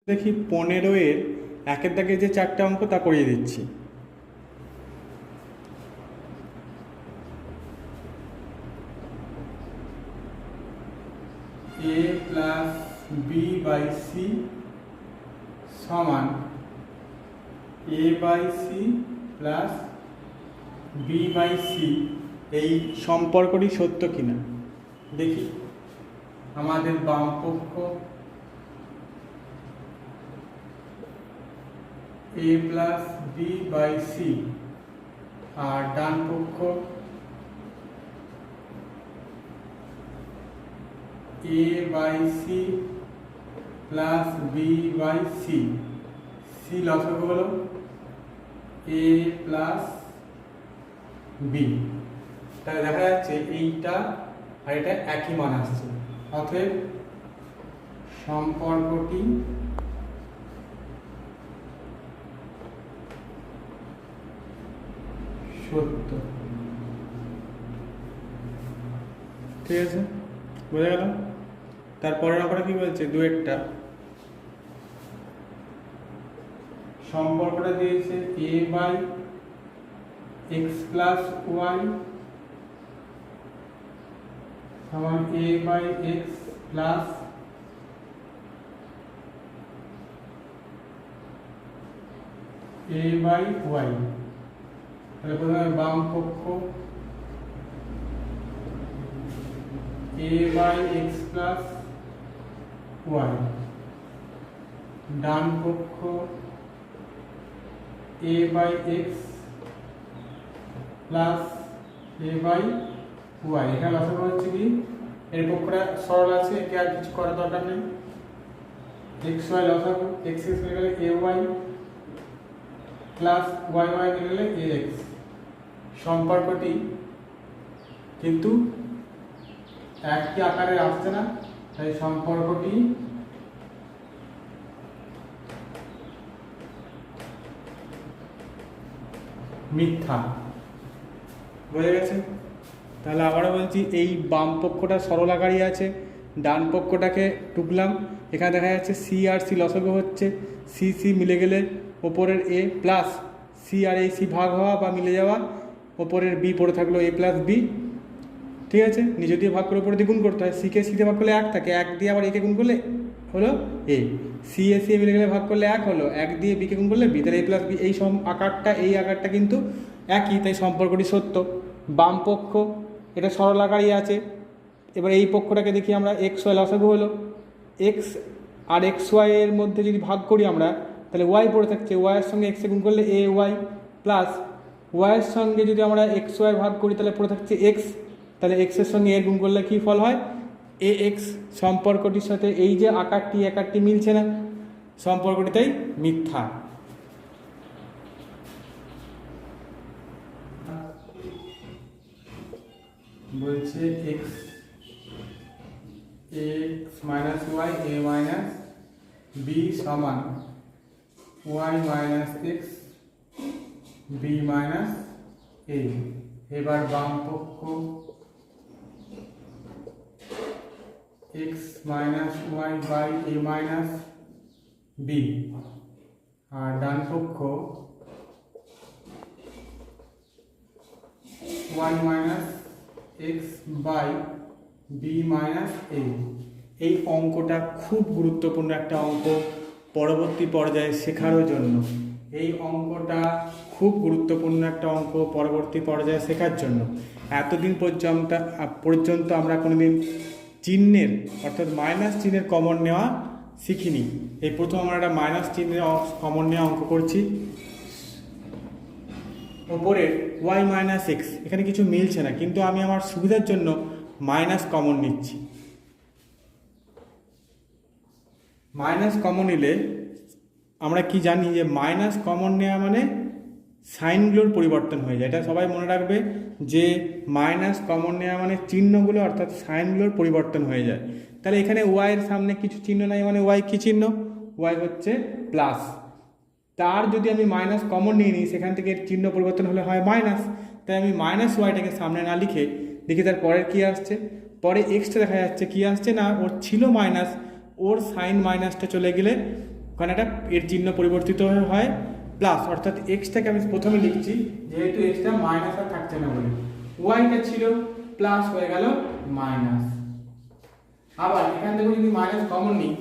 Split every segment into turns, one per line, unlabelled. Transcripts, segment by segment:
দেখি 15-এর একের দাগে যে চারটে অঙ্ক তা করিয়ে দিচ্ছি। a plus b by c সমান a by c plus b by c, এই সম্পর্কটি সত্য কিনা দেখি। আমাদের বাম পক্ষ a plus b by c আর ডান পক্ষ a by c plus b by c, c লসাগু হলো a প্লাস বি। তাহলে দেখা যাচ্ছে এইটা আর এটা একই মান আসছে, অতএব সম্পর্কটি সত্য। ঠিক আছে, বোঝা গেল। তারপরের অঙ্কটা কি বলছে, দুয়েরটা সম্পর্কটা দিয়েছে a by x plus y সমান a by x plus a by y. তাহলে প্রথমে বাম পক্ষ a by x plus y, ডান পক্ষ a by x plus a by y. এখানে লসাগু হচ্ছে কি, এর পক্ষটা সরল আছে, একে আর কিছু করার দরকার নেই। এক্স ওয়াই লসাগু, এক্স এক্স মিলে গেলে a Y plus Y Y মিলে গেলে a এক্স। সম্পর্কটি কিন্তু একই আকারে আসছে না, তাই সম্পর্কটি মিথ্যা। বোঝা গেছে? তাহলে আবারও বলছি, এই বাম পক্ষটা সরল আকারই আছে, ডান পক্ষটাকে টুকলাম। এখানে দেখা যাচ্ছে সি আর সি লসাগু হচ্ছে, সি সি মিলে গেলে ওপরের এ প্লাস সি আর এই সি ভাগ হওয়া বা মিলে যাওয়া, ওপরের বি পড়ে থাকলো এ প্লাস বি। ঠিক আছে, নিচে দিয়ে ভাগ করে উপরে দিয়ে গুণ করতে হয়। সিকে সিতে ভাগ করলে এক থাকে, এক দিয়ে আবার একে গুণ করলে হলো এ। সি এ সি মিলে গেলে ভাগ করলে এক হলো, এক দিয়ে বিকে গুণ করলে বি, তাহলে এ প্লাস বি। এই আকারটা এই আকারটা কিন্তু একই, তাই সম্পর্কটি সত্য। বাম পক্ষ এটা সরল আকারই আছে। এবার এই পক্ষটাকে দেখি আমরা, এক্স ওয়াই লসাগু হলো, এক্স আর এক্স ওয়াই এর মধ্যে যদি ভাগ করি আমরা, তাহলে ওয়াই পড়ে থাকছে, ওয়াইয়ের সঙ্গে এক্সে গুণ করলে এ ওয়াই প্লাস ওয়াইয়ের সঙ্গে যদি আমরা এক্স ওয়াই ভাগ করি তাহলে পড়ে থাকছে এক্স, তাহলে এক্সের সঙ্গে এর গুণ করলে কী ফল হয়, এ এক্স। সম্পর্কটির সাথে এই যে আকারটি মিলছে না, সম্পর্কটি তাই মিথ্যা। বলছে x minus y a minus b সমান y minus x b minus a. এবার বাম পক্ষ x minus y by a minus b আর ডান পক্ষ y minus x by b minus a. এই অঙ্কটা খুব গুরুত্বপূর্ণ একটা অঙ্ক পরবর্তী পর্যায়ে শেখারও জন্য। এই অঙ্কটা খুব গুরুত্বপূর্ণ একটা অঙ্ক পরবর্তী পর্যায়ে শেখার জন্য। এতদিন পর্যন্ত আমরা কোনোদিন চিহ্নের অর্থাৎ মাইনাস চিহ্নের কমন নেওয়া শিখিনি। এই প্রথম আমরা একটা মাইনাস চিহ্নের কমন নেওয়া অঙ্ক করছি। ওপরের ওয়াই মাইনাস এক্স এখানে কিছু মিলছে না, কিন্তু আমি আমার সুবিধার জন্য মাইনাস কমন নিচ্ছি। মাইনাস কমন নিলে আমরা কি জানি যে মাইনাস কমন নেওয়া মানে সাইনগুলোর পরিবর্তন হয়ে যায়। এটা সবাই মনে রাখবে যে মাইনাস কমন নেওয়া মানে চিহ্নগুলো অর্থাৎ সাইনগুলোর পরিবর্তন হয়ে যায়। তাহলে এখানে ওয়াইয়ের সামনে কিছু চিহ্ন নাই, মানে ওয়াই কী চিহ্ন, ওয়াই হচ্ছে প্লাস। তার যদি আমি মাইনাস কমন নিয়ে নিই, সেখান থেকে চিহ্ন পরিবর্তন হলে হয় মাইনাস। তাই আমি মাইনাস ওয়াইটাকে সামনে না লিখে দেখি তার পরের কী আসছে। পরে এক্সটা দেখা যাচ্ছে কী আসছে না, ওর ছিল মাইনাস, ওর সাইন মাইনাসটা চলে গেলে ওখানে একটা এর চিহ্ন পরিবর্তিত হয় প্লাস, অর্থাৎ এক্সটাকে আমি প্রথমে লিখছি যেহেতু এক্সটা মাইনাস আর থাকছে না বলে, ওয়াইটা ছিল প্লাস হয়ে গেল মাইনাস। আবার এখান থেকে যদি মাইনাস কমন নিই,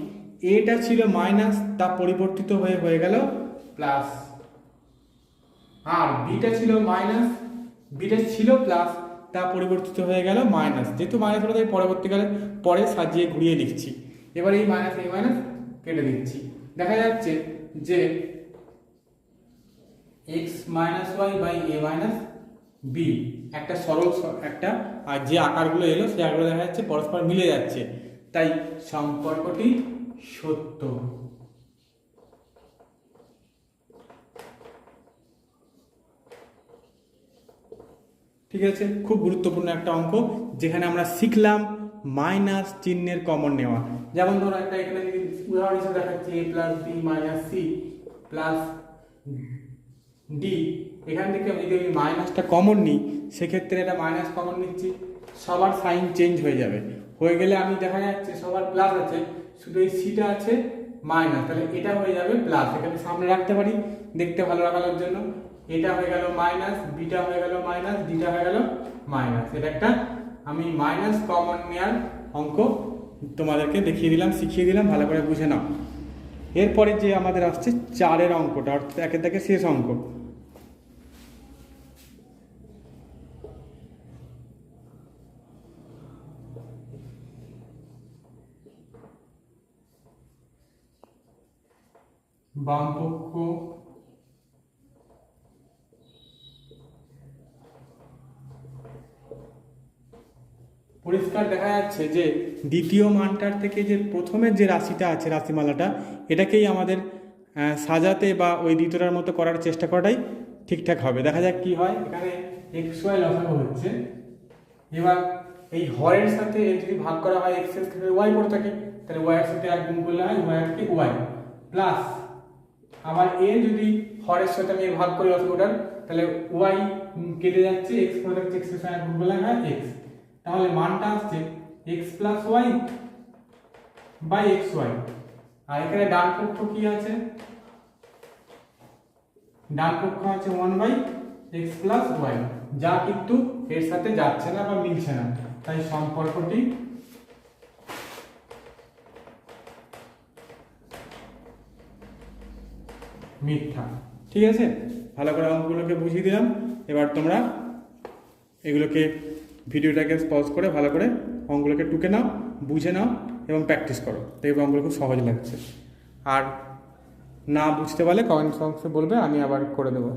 এটা ছিল মাইনাস, তা পরিবর্তিত হয়ে গেল প্লাস, আর বিটা ছিল মাইনাস, বিটা ছিল প্লাস, তা পরিবর্তিত হয়ে গেল মাইনাস। যেহেতু মাইনাস হলো তাই পরবর্তীকালে পরে সাজিয়ে ঘুরিয়ে লিখছি। এবার এই মাইনাস কেটে দিচ্ছি। দেখা যাচ্ছে যে x minus y by a minus b একটা সরল একটা, আর যে আকারগুলো এলো সেই আকারগুলো দেখা যাচ্ছে পরস্পর মিলে যাচ্ছে, তাই সম্পর্কটি সত্য। ঠিক আছে, খুব গুরুত্বপূর্ণ একটা অঙ্ক যেখানে আমরা শিখলাম মাইনাস চিহ্নের কমন নেওয়া। যেমন ধরো একটা এখানে যদি উদাহরণ হিসেবে দেখাচ্ছি a plus b minus c plus d, এখান থেকে যদি আমি মাইনাসটা কমন নিই সেক্ষেত্রে এটা মাইনাস কমন নিচ্ছি, সবার সাইন চেঞ্জ হয়ে যাবে। হয়ে গেলে আমি দেখা যাচ্ছে সবার প্লাস আছে, শুধু এই সিটা আছে মাইনাস, তাহলে এটা হয়ে যাবে প্লাস। এখানে সামনে রাখতে পারি দেখতে ভালো লাগানোর জন্য। এটা হয়ে গেল মাইনাস, বিটা হয়ে গেল মাইনাস, ডিটা হয়ে গেল মাইনাস। এটা একটা আমি মাইনাস কমন নেওয়ার অঙ্ক তোমাদেরকে দেখিয়ে দিলাম, শিখিয়ে দিলাম, ভালো করে বুঝে নাও। এরপরে যে আমাদের আসছে 4-এর অঙ্কটা, অর্থাৎ একের থেকে শেষ অঙ্ক। বামপক্ষ পরিষ্কার দেখা যাচ্ছে যে দ্বিতীয় মানটার থেকে যে প্রথমের যে রাশিটা আছে, রাশিমালাটা, এটাকেই আমাদের সাজাতে বা ওই দ্বিতীয়টার মতো করার চেষ্টা করাটাই ঠিকঠাক হবে। দেখা যাক কি হয়। এখানে এক্স ওয়াই লসাগু হচ্ছে। এবার এই হরের সাথে যদি ভাগ করা হয় এক্স এর ক্ষেত্রে ওয়াই পড়ে থাকে, তাহলে ওয়াই এর সাথে এক গুণ করলে হয় ওয়াই এর থেকে ওয়াই প্লাস, আবার এ যদি হরের সাথে আমি ভাগ করি লসাগুটার, তাহলে ওয়াই কেটে যাচ্ছে, এক্স পড়ে থাকছে, এক্স এর সাথে এক গুণ করলে হয় এক্স। তাহলে মানটা আসছে x plus y by x y. আর এখানে ডান পক্ষ কি আছে? ডান পক্ষ আছে 1/x প্লাস ওয়াই, যা কিন্তু এর সাথে যাচ্ছে না বা মিলছে না, তাই সম্পর্কটি মিথ্যা। ঠিক আছে, ভালো করে অঙ্কগুলোকে বুঝিয়ে দিলাম। এবার তোমরা এগুলোকে ভিডিওটাকে পজ করে ভালো করে অঙ্কগুলোকে টুকে নাও, বুঝে নাও এবং প্র্যাকটিস করো, দেখবে অঙ্কগুলো খুব সহজ লাগছে। আর না বুঝতে পারলে কমেন্ট বক্সে বলবে, আমি আবার করে দেবো।